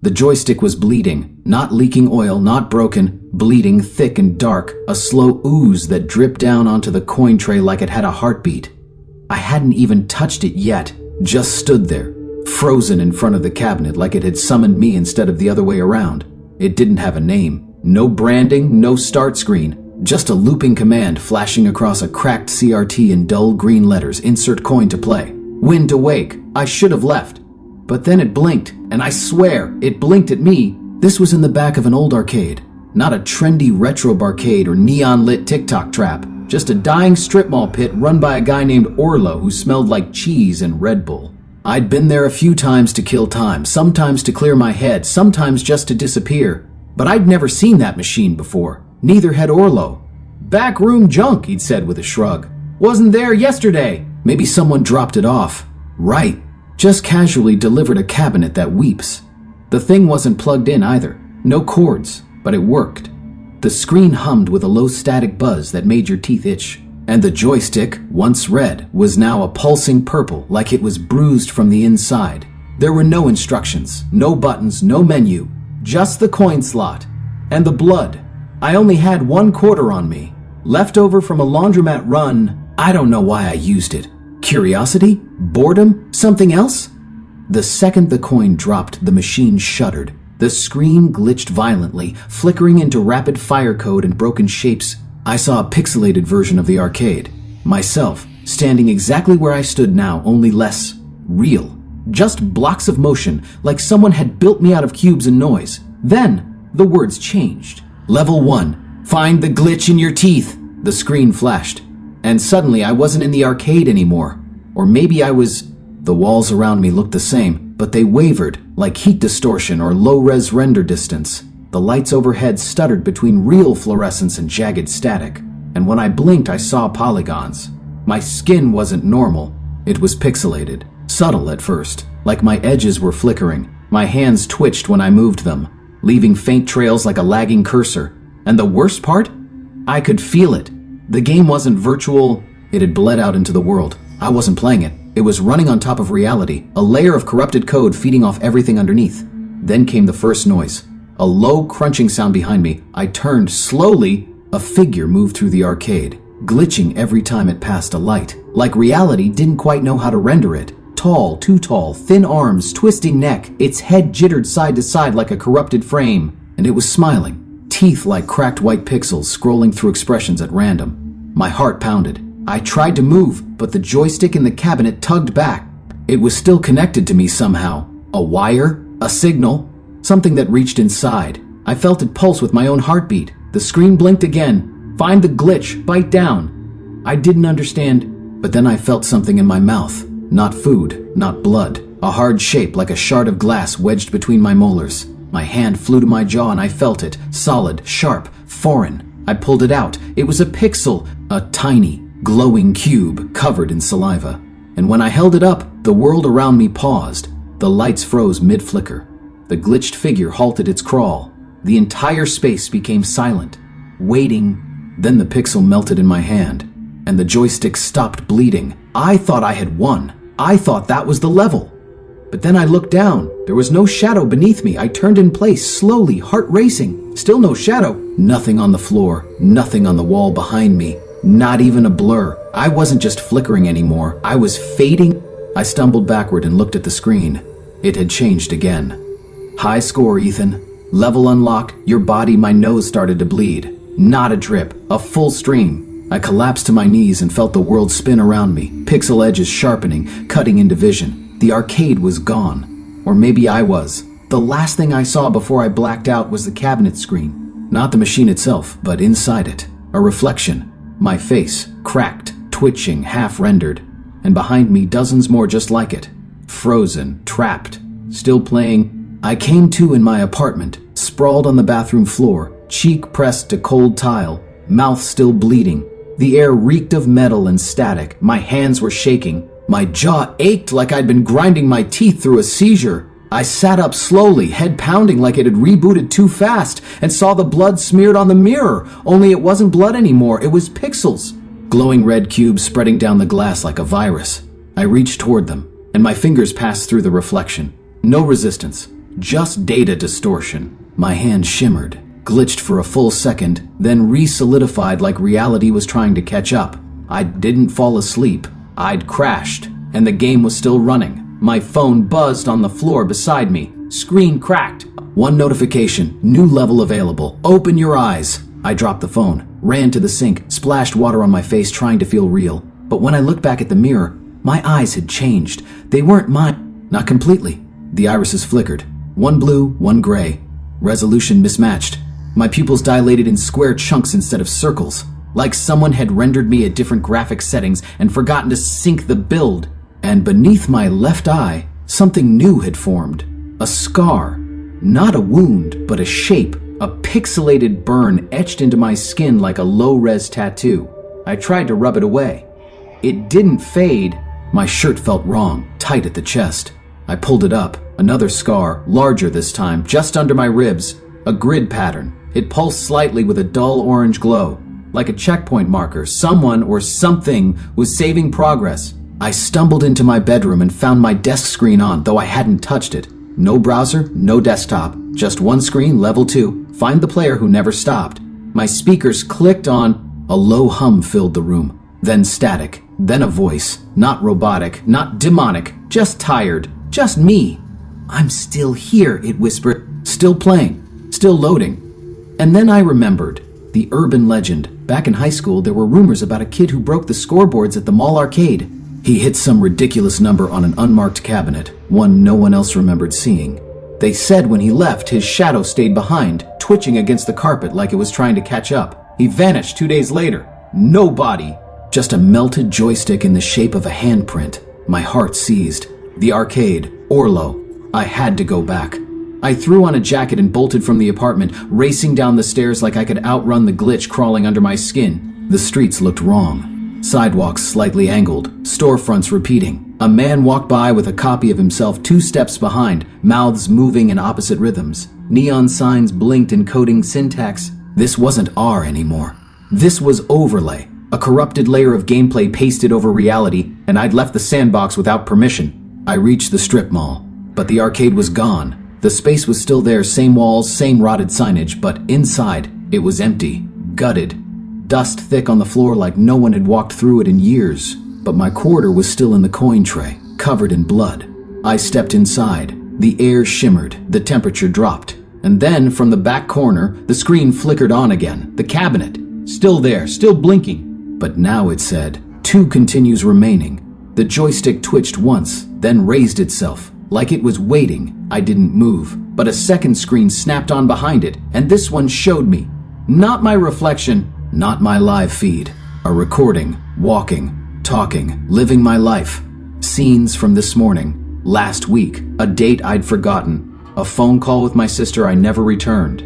The joystick was bleeding, not leaking oil, not broken, bleeding thick and dark, a slow ooze that dripped down onto the coin tray like it had a heartbeat. I hadn't even touched it yet, just stood there, frozen in front of the cabinet like it had summoned me instead of the other way around. It didn't have a name, no branding, no start screen, just a looping command flashing across a cracked CRT in dull green letters, insert coin to play. When to wake, I should have left. But then it blinked, and I swear, it blinked at me. This was in the back of an old arcade. Not a trendy retro barcade or neon-lit TikTok trap. Just a dying strip mall pit run by a guy named Orlo who smelled like cheese and Red Bull. I'd been there a few times to kill time, sometimes to clear my head, sometimes just to disappear. But I'd never seen that machine before. Neither had Orlo. "Backroom junk," he'd said with a shrug. "Wasn't there yesterday." Maybe someone dropped it off. Right. Just casually delivered a cabinet that weeps. The thing wasn't plugged in either. No cords, but it worked. The screen hummed with a low static buzz that made your teeth itch. And the joystick, once red, was now a pulsing purple like it was bruised from the inside. There were no instructions, no buttons, no menu. Just the coin slot. And the blood. I only had 1/4 on me. Left over from a laundromat run. I don't know why I used it. Curiosity? Boredom? Something else? The second the coin dropped, the machine shuddered. The screen glitched violently, flickering into rapid fire code and broken shapes. I saw a pixelated version of the arcade. Myself, standing exactly where I stood now, only less real. Just blocks of motion, like someone had built me out of cubes and noise. Then, the words changed. Level 1. Find the glitch in your teeth. The screen flashed. And suddenly I wasn't in the arcade anymore. Or maybe I was... The walls around me looked the same, but they wavered, like heat distortion or low-res render distance. The lights overhead stuttered between real fluorescence and jagged static. And when I blinked, I saw polygons. My skin wasn't normal. It was pixelated. Subtle at first, like my edges were flickering. My hands twitched when I moved them, leaving faint trails like a lagging cursor. And the worst part? I could feel it. The game wasn't virtual, it had bled out into the world. I wasn't playing it. It was running on top of reality, a layer of corrupted code feeding off everything underneath. Then came the first noise. A low crunching sound behind me. I turned slowly. A figure moved through the arcade, glitching every time it passed a light. Like reality didn't quite know how to render it. Tall, too tall, thin arms, twisting neck. Its head jittered side to side like a corrupted frame. And it was smiling. Teeth like cracked white pixels scrolling through expressions at random. My heart pounded. I tried to move, but the joystick in the cabinet tugged back. It was still connected to me somehow. A wire? A signal? Something that reached inside. I felt it pulse with my own heartbeat. The screen blinked again. Find the glitch. Bite down. I didn't understand, but then I felt something in my mouth. Not food, not blood. A hard shape like a shard of glass wedged between my molars. My hand flew to my jaw and I felt it. Solid, sharp, foreign. I pulled it out. It was a pixel, a tiny, glowing cube covered in saliva. And when I held it up, the world around me paused. The lights froze mid-flicker. The glitched figure halted its crawl. The entire space became silent, waiting. Then the pixel melted in my hand, and the joystick stopped bleeding. I thought I had won. I thought that was the level. But then I looked down. There was no shadow beneath me. I turned in place, slowly, heart racing. Still no shadow. Nothing on the floor. Nothing on the wall behind me. Not even a blur. I wasn't just flickering anymore. I was fading. I stumbled backward and looked at the screen. It had changed again. High score, Ethan. Level unlocked. Your body, my nose started to bleed. Not a drip. A full stream. I collapsed to my knees and felt the world spin around me. Pixel edges sharpening, cutting into vision. The arcade was gone. Or maybe I was. The last thing I saw before I blacked out was the cabinet screen. Not the machine itself, but inside it. A reflection. My face, cracked, twitching, half-rendered. And behind me dozens more just like it. Frozen, trapped, still playing. I came to in my apartment, sprawled on the bathroom floor, cheek pressed to cold tile, mouth still bleeding. The air reeked of metal and static. My hands were shaking. My jaw ached like I'd been grinding my teeth through a seizure. I sat up slowly, head pounding like it had rebooted too fast, and saw the blood smeared on the mirror, only it wasn't blood anymore, it was pixels. Glowing red cubes spreading down the glass like a virus. I reached toward them, and my fingers passed through the reflection. No resistance, Just data distortion. My hand shimmered, glitched for a full second, then re-solidified like reality was trying to catch up. I didn't fall asleep. I'd crashed, and the game was still running. My phone buzzed on the floor beside me. Screen cracked. One notification. New level available. Open your eyes. I dropped the phone, ran to the sink, splashed water on my face trying to feel real. But when I looked back at the mirror, my eyes had changed. They weren't mine. Not completely. The irises flickered. One blue, one gray. Resolution mismatched. My pupils dilated in square chunks instead of circles. Like someone had rendered me at different graphic settings and forgotten to sync the build. And beneath my left eye, something new had formed. A scar. Not a wound, but a shape. A pixelated burn etched into my skin like a low-res tattoo. I tried to rub it away. It didn't fade. My shirt felt wrong, tight at the chest. I pulled it up. Another scar, larger this time, just under my ribs. A grid pattern. It pulsed slightly with a dull orange glow. Like a checkpoint marker, someone or something was saving progress. I stumbled into my bedroom and found my desk screen on, though I hadn't touched it. No browser, no desktop. Just one screen, level 2. Find the player who never stopped. My speakers clicked on. A low hum filled the room. Then static. Then a voice. Not robotic, not demonic. Just tired. Just me. I'm still here, it whispered. Still playing. Still loading. And then I remembered. The urban legend. Back in high school, there were rumors about a kid who broke the scoreboards at the mall arcade. He hit some ridiculous number on an unmarked cabinet, one no one else remembered seeing. They said when he left, his shadow stayed behind, twitching against the carpet like it was trying to catch up. He vanished 2 days later. No body. Just a melted joystick in the shape of a handprint. My heart seized. The arcade. Orlo. I had to go back. I threw on a jacket and bolted from the apartment, racing down the stairs like I could outrun the glitch crawling under my skin. The streets looked wrong. Sidewalks slightly angled, storefronts repeating. A man walked by with a copy of himself 2 steps behind, mouths moving in opposite rhythms. Neon signs blinked encoding syntax. This wasn't R anymore. This was overlay, a corrupted layer of gameplay pasted over reality, and I'd left the sandbox without permission. I reached the strip mall, but the arcade was gone. The space was still there, same walls, same rotted signage, but inside, it was empty, gutted. Dust thick on the floor like no one had walked through it in years. But my quarter was still in the coin tray, covered in blood. I stepped inside. The air shimmered, the temperature dropped. And then, from the back corner, the screen flickered on again. The cabinet, still there, still blinking. But now it said, 2 continues remaining. The joystick twitched once, then raised itself. Like it was waiting. I didn't move, but a second screen snapped on behind it, and this one showed me. Not my reflection, not my live feed. A recording, walking, talking, living my life. Scenes from this morning, last week, a date I'd forgotten, a phone call with my sister I never returned.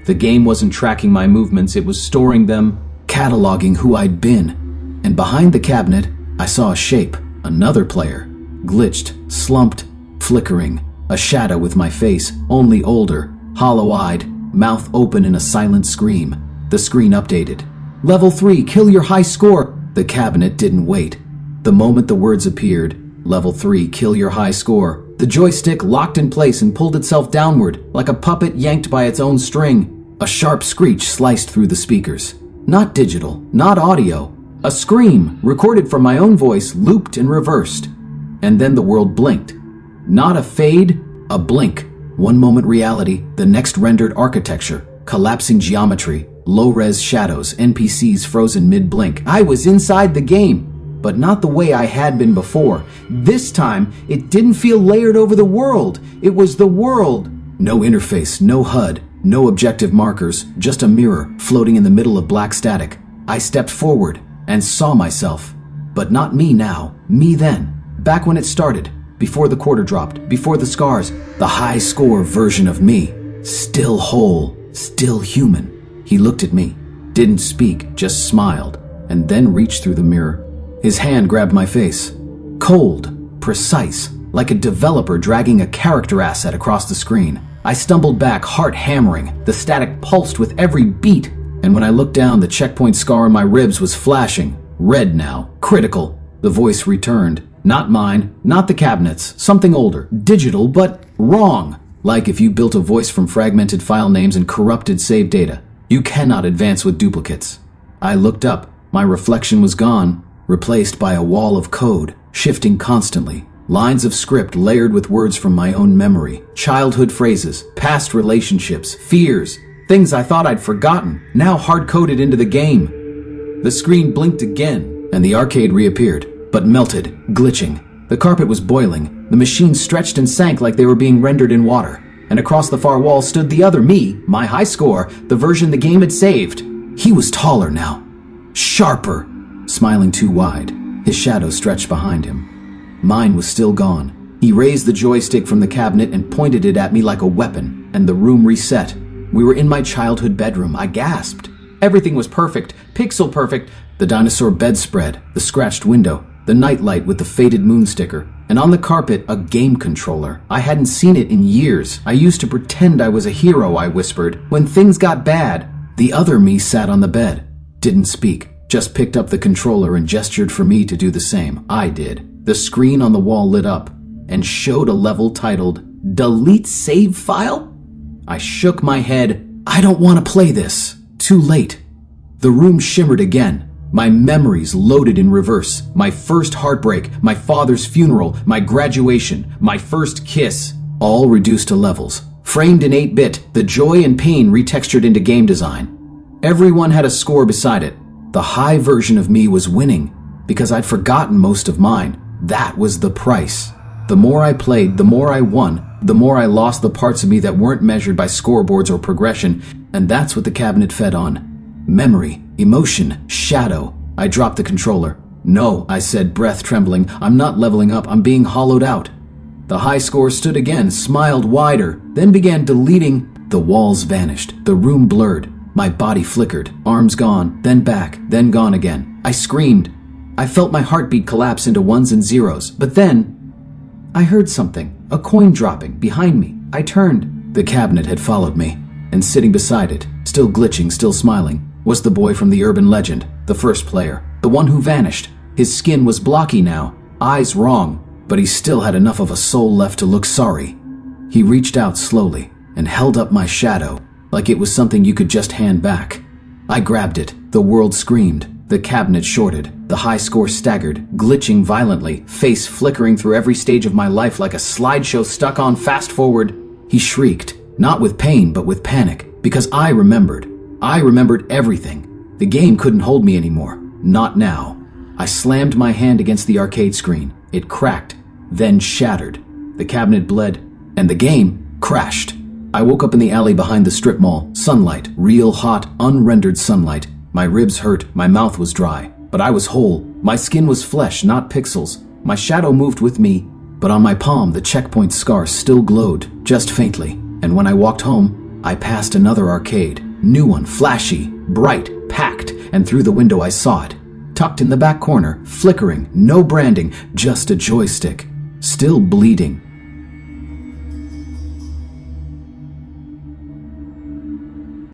The game wasn't tracking my movements, it was storing them, cataloging who I'd been. And behind the cabinet, I saw a shape, another player, glitched, slumped, flickering, a shadow with my face, only older, hollow-eyed, mouth open in a silent scream. The screen updated. Level 3, kill your high score. The cabinet didn't wait. The moment the words appeared, Level 3, kill your high score, the joystick locked in place and pulled itself downward, like a puppet yanked by its own string. A sharp screech sliced through the speakers. Not digital, not audio. A scream, recorded from my own voice, looped and reversed. And then the world blinked. Not a fade, a blink. One moment reality, the next rendered architecture, collapsing geometry, low-res shadows, NPCs frozen mid-blink. I was inside the game, but not the way I had been before. This time, it didn't feel layered over the world. It was the world. No interface, no HUD, no objective markers, just a mirror floating in the middle of black static. I stepped forward and saw myself. But not me now, me then, back when it started. Before the quarter dropped, before the scars, the high score version of me. Still whole, still human. He looked at me, didn't speak, just smiled, and then reached through the mirror. His hand grabbed my face. Cold, precise, like a developer dragging a character asset across the screen. I stumbled back, heart hammering. The static pulsed with every beat, and when I looked down, the checkpoint scar on my ribs was flashing. Red now, critical. The voice returned. Not mine, not the cabinet's, something older, digital, but wrong. Like if you built a voice from fragmented file names and corrupted save data, you cannot advance with duplicates. I looked up. My reflection was gone, replaced by a wall of code, shifting constantly. Lines of script layered with words from my own memory. Childhood phrases, past relationships, fears, things I thought I'd forgotten, now hard-coded into the game. The screen blinked again, and the arcade reappeared, but melted, glitching. The carpet was boiling. The machines stretched and sank like they were being rendered in water. And across the far wall stood the other me, my high score, the version the game had saved. He was taller now. Sharper. Smiling too wide. His shadow stretched behind him. Mine was still gone. He raised the joystick from the cabinet and pointed it at me like a weapon, and the room reset. We were in my childhood bedroom. I gasped. Everything was perfect, pixel perfect. The dinosaur bedspread, the scratched window, the nightlight with the faded moon sticker, and on the carpet, a game controller. I hadn't seen it in years. I used to pretend I was a hero, I whispered. When things got bad, the other me sat on the bed. Didn't speak, just picked up the controller and gestured for me to do the same. I did. The screen on the wall lit up and showed a level titled, "Delete Save File?" I shook my head. I don't want to play this. Too late. The room shimmered again. My memories loaded in reverse. My first heartbreak, my father's funeral, my graduation, my first kiss, all reduced to levels. Framed in 8-bit, the joy and pain retextured into game design. Everyone had a score beside it. The high version of me was winning because I'd forgotten most of mine. That was the price. The more I played, the more I won, the more I lost the parts of me that weren't measured by scoreboards or progression, and that's what the cabinet fed on. Memory, emotion, shadow. I dropped the controller. No, I said, breath trembling. I'm not leveling up. I'm being hollowed out. The high score stood again, smiled wider, then began deleting. The walls vanished. The room blurred. My body flickered. Arms gone, then back, then gone again. I screamed. I felt my heartbeat collapse into ones and zeros. But then, I heard something. A coin dropping behind me. I turned. The cabinet had followed me, and sitting beside it, still glitching, still smiling, was the boy from the urban legend, the first player, the one who vanished. His skin was blocky now, eyes wrong, but he still had enough of a soul left to look sorry. He reached out slowly and held up my shadow like it was something you could just hand back. I grabbed it. The world screamed. The cabinet shorted. The high score staggered, glitching violently, face flickering through every stage of my life like a slideshow stuck on fast forward. He shrieked, not with pain but with panic, because I remembered. I remembered everything. The game couldn't hold me anymore. Not now. I slammed my hand against the arcade screen. It cracked, then shattered. The cabinet bled, and the game crashed. I woke up in the alley behind the strip mall. Sunlight, real hot, unrendered sunlight. My ribs hurt, my mouth was dry, but I was whole. My skin was flesh, not pixels. My shadow moved with me, but on my palm the checkpoint scar still glowed, just faintly. And when I walked home, I passed another arcade. New one, flashy, bright, packed, and through the window I saw it. Tucked in the back corner, flickering, no branding, just a joystick. Still bleeding,